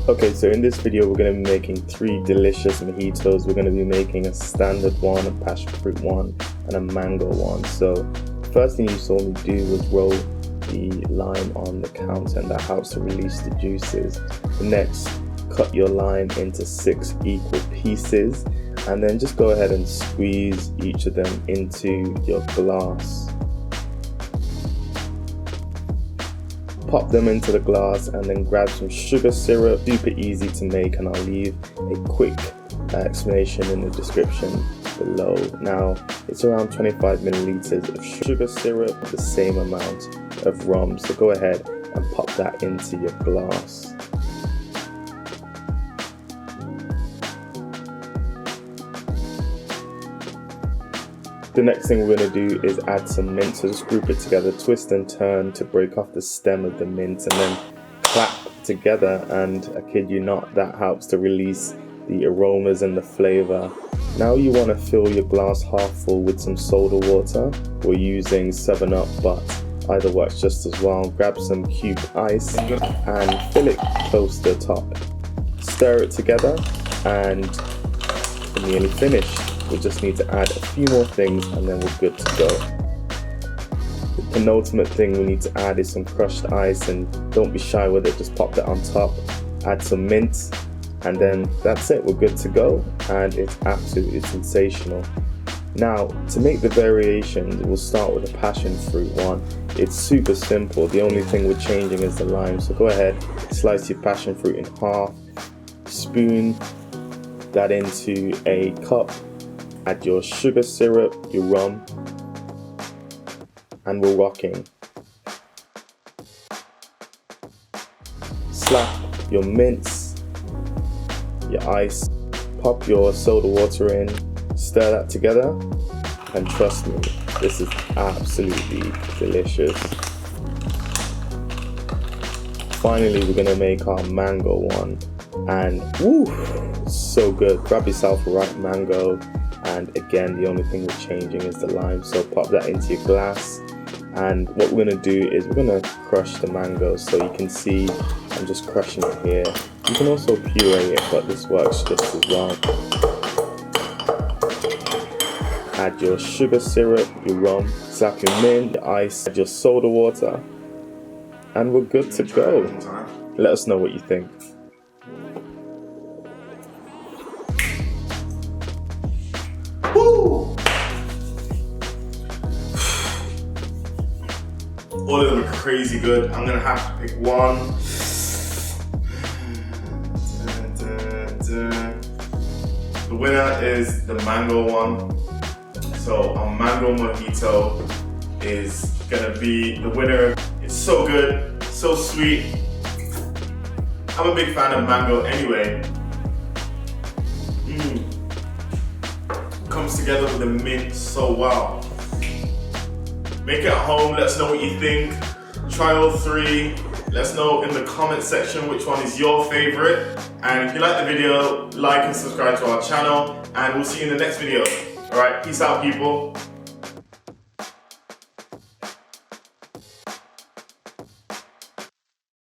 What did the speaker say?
Okay, so in this video we're going to be making 3 delicious mojitos. We're going to be making a standard one, a passion fruit one, and a mango one. So first thing you saw me do was roll the lime on the counter, and that helps to release the juices. Next, cut your lime into 6 equal pieces, and then just go ahead and squeeze each of them into your glass. Pop them into the glass and then grab some sugar syrup. Super easy to make, and I'll leave a quick explanation in the description below. Now, it's around 25 milliliters of sugar syrup, the same amount of rum. So go ahead and pop that into your glass. The next thing we're going to do is add some mint. So just group it together, twist and turn to break off the stem of the mint, and then clap together, and I kid you not, that helps to release the aromas and the flavor. Now you want to fill your glass half full with some soda water. We're using 7-Up, but either works just as well. Grab some cubed ice and fill it close to the top. Stir it together and we're nearly finished. We just need to add a few more things and then we're good to go. The penultimate thing we need to add is some crushed ice, and don't be shy with it, just pop that on top. Add some mint, and then that's it, we're good to go, and it's absolutely sensational. Now, to make the variations, we'll start with the passion fruit one. It's super simple. The only thing we're changing is the lime. So go ahead, slice your passion fruit in half, spoon that into a cup, add your sugar syrup, your rum, and we're rocking. Slap your mints, your ice, pop your soda water in, stir that together, and trust me, this is absolutely delicious. Finally, we're gonna make our mango one, and woo, so good. Grab yourself a ripe mango, and again, the only thing we're changing is the lime. So pop that into your glass, and what we're gonna do is we're gonna crush the mango. So you can see I'm just crushing it here. You can also puree it, but this works just as well. Add your sugar syrup, your rum, slap your mint, your ice, add your soda water, and we're good to go. Let us know what you think. Woo! All of them are crazy good. I'm gonna have to pick one. The winner is the mango one. So our mango mojito is gonna be the winner. It's so good, so sweet. I'm a big fan of mango anyway. Comes together with the mint so well. Make it at home, let us know what you think. Try all 3. Let us know in the comment section which one is your favorite. And if you like the video, like and subscribe to our channel, and we'll see you in the next video. Alright, peace out people.